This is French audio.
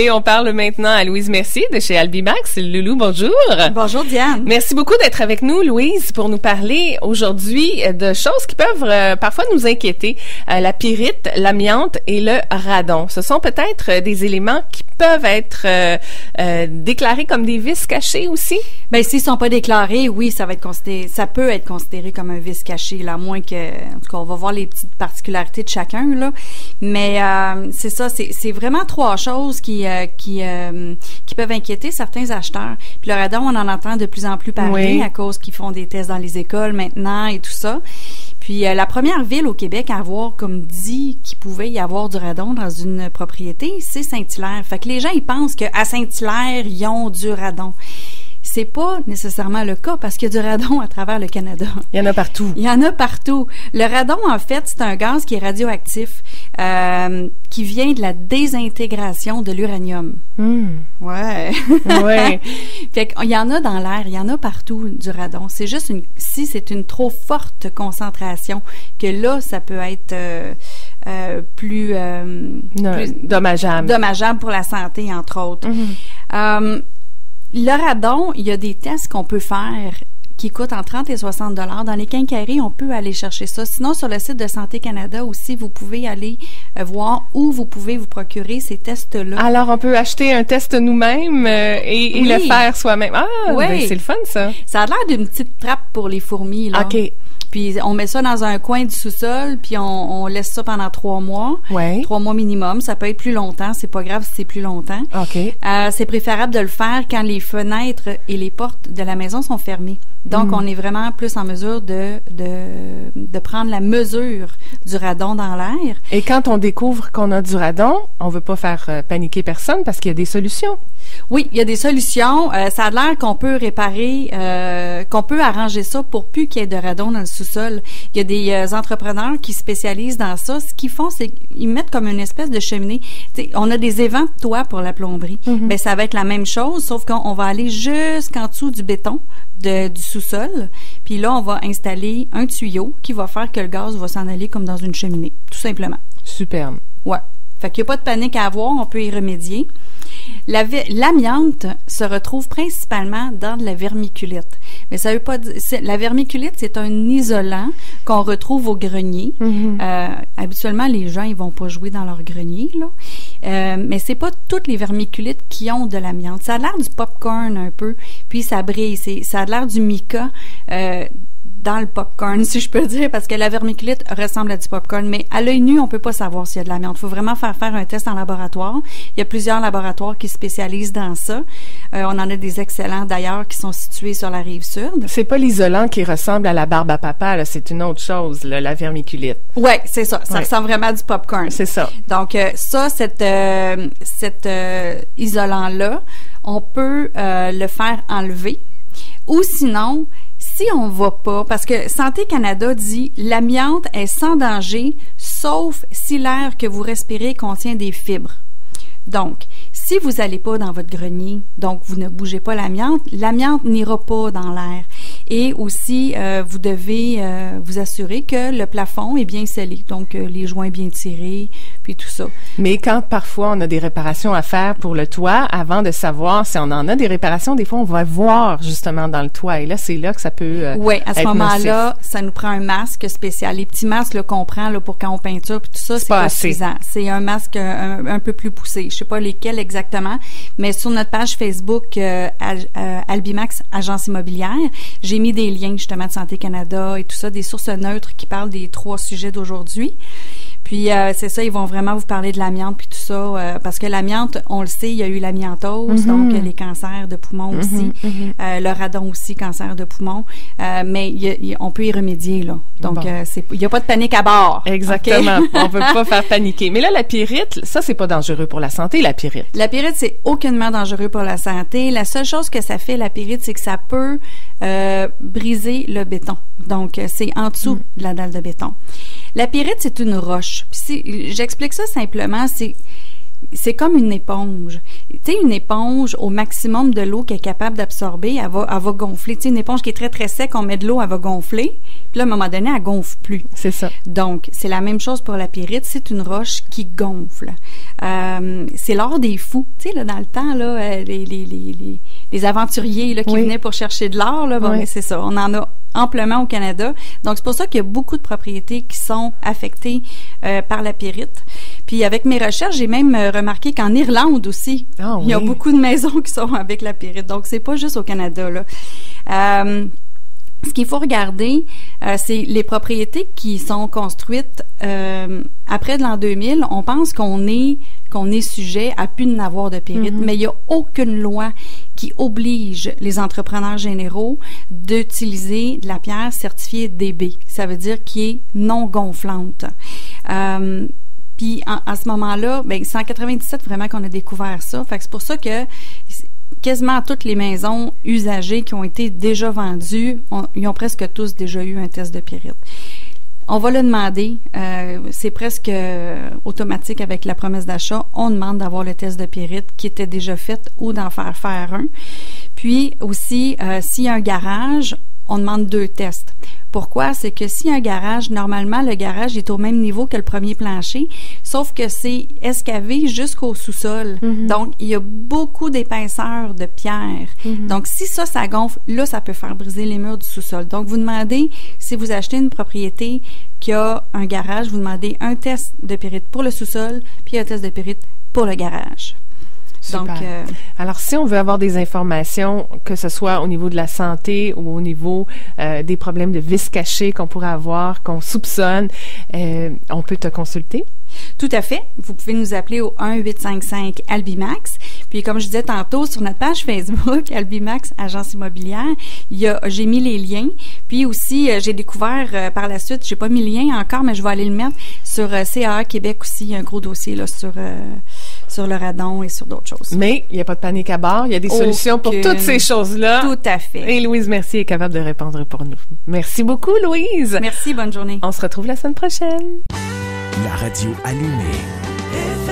Et on parle maintenant à Louise Mercier de chez Albimax. Loulou, bonjour. Bonjour Diane. Merci beaucoup d'être avec nous, Louise, pour nous parler aujourd'hui de choses qui peuvent parfois nous inquiéter. La pyrite, l'amiante et le radon. Ce sont peut-être des éléments qui peuvent être déclarés comme des vices cachés aussi? Ben s'ils sont pas déclarés, oui, ça peut être considéré comme un vice caché, là, à moins que, en tout cas, on va voir les petites particularités de chacun, là. Mais c'est ça, c'est vraiment trois choses qui peuvent inquiéter certains acheteurs. Puis le radon, on en entend de plus en plus parler à cause qu'ils font des tests dans les écoles maintenant et tout ça. Puis la première ville au Québec à avoir comme dit qu'il pouvait y avoir du radon dans une propriété, c'est Saint-Hilaire. Fait que les gens ils pensent qu'à Saint-Hilaire, ils ont du radon. C'est pas nécessairement le cas parce qu'il y a du radon à travers le Canada. Il y en a partout. Il y en a partout. Le radon, en fait, c'est un gaz qui est radioactif, qui vient de la désintégration de l'uranium. Ouais. Ouais. Fait qu'il y en a dans l'air, il y en a partout du radon. C'est juste si c'est une trop forte concentration, que là, ça peut être plus dommageable pour la santé, entre autres. Le radon, il y a des tests qu'on peut faire qui coûtent entre 30 et 60 $. Dans les quincailleries, on peut aller chercher ça. Sinon, sur le site de Santé Canada aussi, vous pouvez aller voir où vous pouvez vous procurer ces tests-là. Alors, on peut acheter un test nous-mêmes et le faire soi-même. Ah, ben, c'est le fun, ça. Ça a l'air d'une petite trappe pour les fourmis, là. OK. Puis on met ça dans un coin du sous-sol, puis on laisse ça pendant 3 mois. 3 mois minimum. Ça peut être plus longtemps. C'est pas grave si c'est plus longtemps. OK. C'est préférable de le faire quand les fenêtres et les portes de la maison sont fermées. Donc, on est vraiment plus en mesure de prendre la mesure du radon dans l'air. Et quand on découvre qu'on a du radon, on veut pas faire paniquer personne parce qu'il y a des solutions. Oui, il y a des solutions. Ça a l'air qu'on peut réparer, qu'on peut arranger ça pour plus qu'il y ait de radon dans le sous-sol. Il y a des entrepreneurs qui spécialisent dans ça. Ce qu'ils font, c'est qu'ils mettent comme une espèce de cheminée. T'sais, on a des évents de toit pour la plomberie. Ben ça va être la même chose, sauf qu'on va aller jusqu'en dessous du béton du sous-sol. Puis là, on va installer un tuyau qui va faire que le gaz va s'en aller comme dans une cheminée, tout simplement. Superbe. Ouais. Fait qu'il n'y a pas de panique à avoir, on peut y remédier. L'amiante se retrouve principalement dans de la vermiculite. Mais ça veut pas dire... La vermiculite, c'est un isolant qu'on retrouve au grenier. Habituellement, les gens, ils vont pas jouer dans leur grenier, là. Mais c'est pas toutes les vermiculites qui ont de l'amiante. Ça a l'air du popcorn un peu, puis ça brille. Ça a l'air du mica dans le popcorn, si je peux dire, parce que la vermiculite ressemble à du popcorn, mais à l'œil nu, on peut pas savoir s'il y a de l'amiante. Il faut vraiment faire un test en laboratoire. Il y a plusieurs laboratoires qui spécialisent dans ça. On en a des excellents, d'ailleurs, qui sont situés sur la Rive-Sud. C'est pas l'isolant qui ressemble à la barbe à papa, là. C'est une autre chose, là, la vermiculite. Ouais, c'est ça. Ça ressemble vraiment à du popcorn. C'est ça. Donc, ça, cet isolant-là, on peut le faire enlever. Ou sinon, si on va pas, parce que Santé Canada dit l'amiante est sans danger, sauf si l'air que vous respirez contient des fibres. Donc, si vous n'allez pas dans votre grenier, donc vous ne bougez pas l'amiante n'ira pas dans l'air. Et aussi, vous devez vous assurer que le plafond est bien scellé, donc les joints bien tirés, puis tout ça. Mais quand parfois on a des réparations à faire pour le toit, avant de savoir si on en a des réparations, des fois on va voir justement dans le toit. Et là, c'est là que ça peut oui, à ce moment-là, nocif. Ça nous prend un masque spécial. Les petits masques là, qu'on prend là, pour quand on peinture, puis tout ça, c'est pas suffisant. C'est un masque un peu plus poussé. Je sais pas lesquels exactement, mais sur notre page Facebook Albimax Agence Immobilière, j'ai mis des liens justement de Santé Canada et tout ça, des sources neutres qui parlent des 3 sujets d'aujourd'hui. Puis c'est ça, ils vont vraiment vous parler de l'amiante puis tout ça, parce que l'amiante, on le sait, il y a eu l'amiantose, donc les cancers de poumon aussi, le radon aussi, cancer de poumon, mais on peut y remédier là. Donc il y a pas de panique à bord. Exactement, okay? On peut pas faire paniquer. Mais là, la pyrite, ça c'est pas dangereux pour la santé, la pyrite. La pyrite, c'est aucunement dangereux pour la santé. La seule chose que ça fait, la pyrite, c'est que ça peut briser le béton. Donc c'est en dessous de la dalle de béton. La pyrite, c'est une roche. J'explique ça simplement, c'est c'est comme une éponge. Tu sais, une éponge, au maximum de l'eau qu'elle est capable d'absorber, elle va gonfler. Tu sais, une éponge qui est très, très sec, on met de l'eau, elle va gonfler. Puis là, à un moment donné, elle gonfle plus. C'est ça. Donc, c'est la même chose pour la pyrite. C'est une roche qui gonfle. C'est l'or des fous. Tu sais, là, dans le temps, là, les aventuriers là, qui venaient pour chercher de l'or, là, bon, mais c'est ça. On en a amplement au Canada. Donc, c'est pour ça qu'il y a beaucoup de propriétés qui sont affectées par la pyrite. Puis, avec mes recherches, j'ai même remarqué qu'en Irlande aussi, il y a beaucoup de maisons qui sont avec la pyrite. Donc, c'est pas juste au Canada, là. Ce qu'il faut regarder, c'est les propriétés qui sont construites après l'an 2000. On pense qu'on est sujet à plus n'avoir de pyrite, mais il n'y a aucune loi qui oblige les entrepreneurs généraux d'utiliser de la pierre certifiée DB. Ça veut dire qui est non gonflante. Puis à ce moment-là, ben c'est en 97 vraiment qu'on a découvert ça. Fait que c'est pour ça que quasiment toutes les maisons usagées qui ont été déjà vendues, ils ont presque tous déjà eu un test de pyrite. On va le demander, c'est presque automatique avec la promesse d'achat. On demande d'avoir le test de pyrite qui était déjà fait ou d'en faire un. Puis aussi, s'il y a un garage, on demande 2 tests. Pourquoi? C'est que s'il y a un garage, normalement, le garage est au même niveau que le premier plancher, sauf que c'est escavé jusqu'au sous-sol. Donc, il y a beaucoup d'épaisseur de pierre. Donc, si ça gonfle, là, ça peut faire briser les murs du sous-sol. Donc, vous demandez, si vous achetez une propriété qui a un garage, vous demandez un test de pyrite pour le sous-sol, puis un test de pyrite pour le garage. Super. Donc, alors, si on veut avoir des informations, que ce soit au niveau de la santé ou au niveau des problèmes de vis cachés qu'on pourrait avoir, qu'on soupçonne, on peut te consulter? Tout à fait. Vous pouvez nous appeler au 1-855-ALBIMAX. Puis, comme je disais tantôt, sur notre page Facebook, Albimax, agence immobilière, j'ai mis les liens. Puis aussi, j'ai découvert par la suite, j'ai pas mis le lien encore, mais je vais aller le mettre sur CAA Québec aussi. Il y a un gros dossier là sur le radon et sur d'autres choses. Mais il n'y a pas de panique à bord. Il y a des solutions pour toutes ces choses-là. Tout à fait. Et Louise Mercier est capable de répondre pour nous. Merci beaucoup, Louise. Merci, bonne journée. On se retrouve la semaine prochaine. La radio allumée.